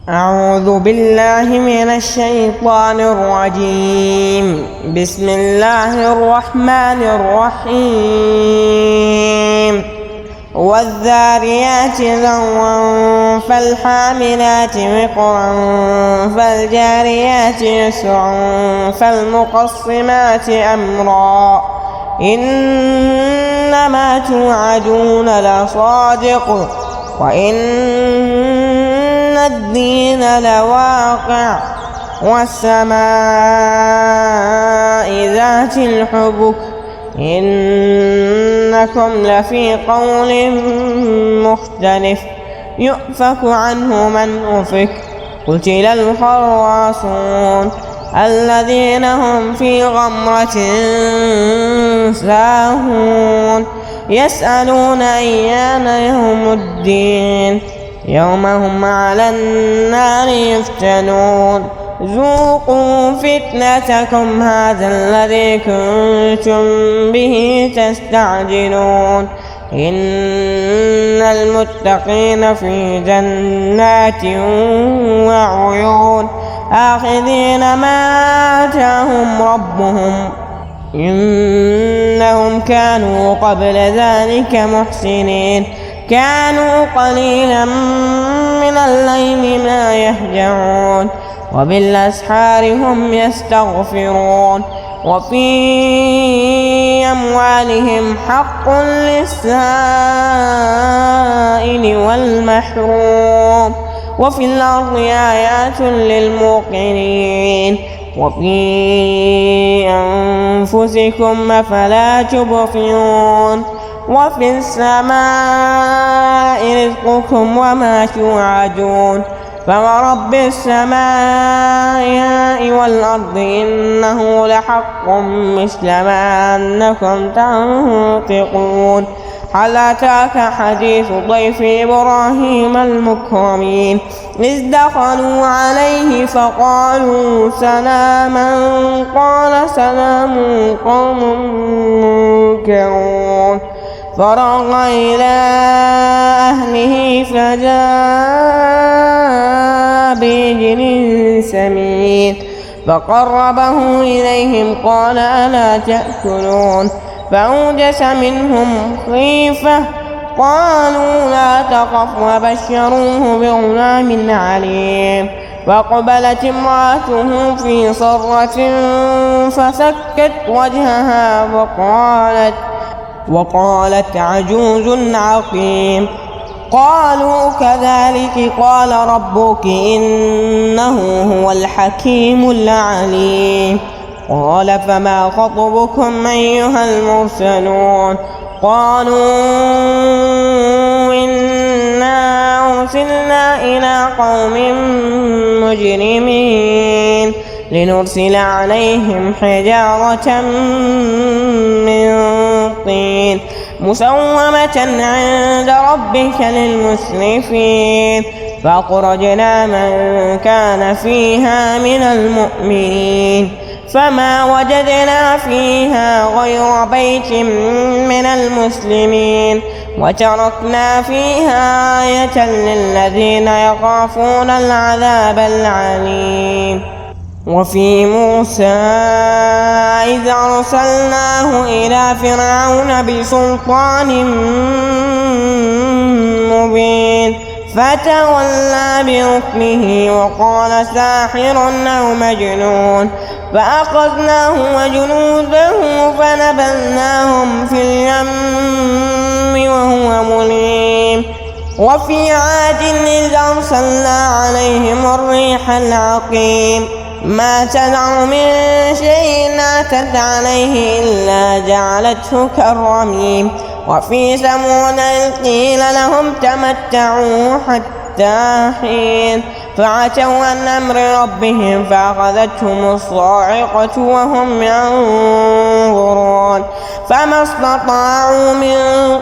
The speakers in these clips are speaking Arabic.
أعوذ بالله من الشيطان الرجيم. بسم الله الرحمن الرحيم. والذاريات ذروا فالحاملات وقرا فالجاريات يسرا فالمقسمات أمرا إنما توعدون لصادق وإن الدين لواقع والسماء ذات الحبك إنكم لفي قول مختلف يؤفك عنه من أفك قتل الخراصون الذين هم في غمرة ساهون يسألون أيان يوم الدين يوم هم على النار يفتنون ذوقوا فتنتكم هذا الذي كنتم به تستعجلون إن المتقين في جنات وعيون آخذين ما آتاهم ربهم إنهم كانوا قبل ذلك محسنين كانوا قليلا من الليل ما يهجعون وبالأسحار هم يستغفرون وفي أموالهم حق للسائل والمحروم وفي الأرض آيات للموقنين وفي أنفسكم أفلا تبصرون وفي السماء رزقكم وما توعدون فورب السماء والأرض إنه لحق مثل ما أنكم تنطقون هل أتاك حديث ضيف إبراهيم المكرمين إذ دخلوا عليه فقالوا سلاما قال سلام قوم منكرون فرغ إلى أهله فجاء بعجل سمين فقربه إليهم قال ألا تأكلون فأوجس منهم خيفة قالوا لا تخف وبشروه بغلام عليم فأقبلت امرأته في صرة فسكت وجهها وقالت عجوز عقيم قالوا كذلك قال ربك إنه هو الحكيم العليم قال فما خطبكم أيها المرسلون قالوا إنا أرسلنا إلى قوم مجرمين لنرسل عليهم حجارة من طين مسومة عند ربك للمسرفين فأخرجنا من كان فيها من المؤمنين فما وجدنا فيها غير بيت من المسلمين وتركنا فيها آية للذين يخافون العذاب العليم وفي موسى إذ أرسلناه إلى فرعون بسلطان مبين فتولى بركنه وقال ساحر أو مجنون فأخذناه وجنوده فنبذناهم في اليم وهو مليم وفي عاد إذ أرسلنا عليهم الريح العقيم ما تدع من شيء أتت عليه إلا جعلته كالرميم وفي ثمود إذ قيل لهم تمتعوا حتى حين فعتوا عن أمر ربهم فأخذتهم الصاعقة وهم ينظرون فما استطاعوا من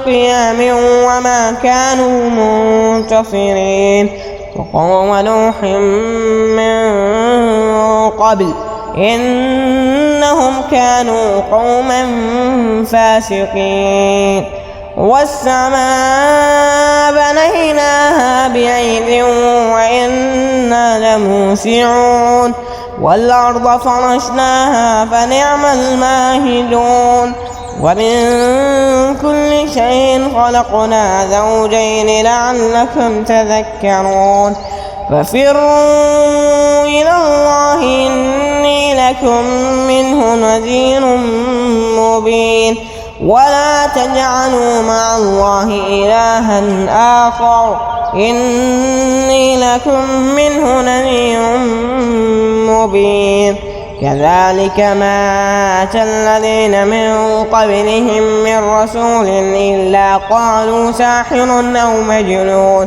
قيام وما كانوا منتصرين وقوم نوح من قبل إنهم كانوا قوما فاسقين والسماء بنيناها بعيد وإنا لموسعون والأرض فرشناها فنعم الماهدون ومن كل شيء خلقنا زوجين لعلكم تذكرون ففروا إلى الله إني لكم منه نذير مبين ولا تجعلوا مع الله إلها آخر إني لكم منه نذير مبين كذلك ما أتى الذين من قبلهم من رسول إلا قالوا ساحر أو مجنون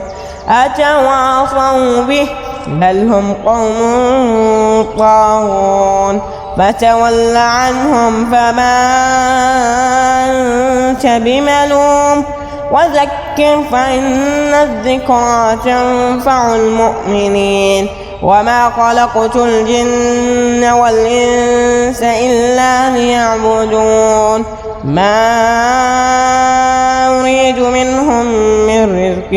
أتواصوا به بل هم قوم طاغون فتول عنهم فما أنت بملوم وذكر فإن الذكرى تنفع المؤمنين وما خلقت الجن والإنس إلا ليعبدون ما أريد منهم من رزق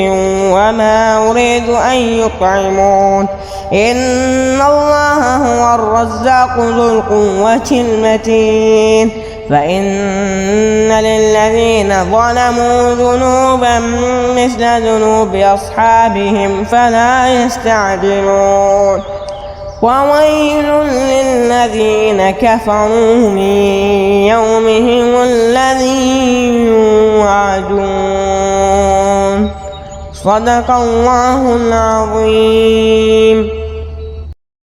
وما أريد أن يطعمون إن الله هو الرزاق ذو القوة المتين فإن للذين ظلموا ذنوبا مثل ذنوب أصحابهم فلا يستعجلون وويل للذين كفروا من يومهم الذي يوعدون صدق الله العظيم.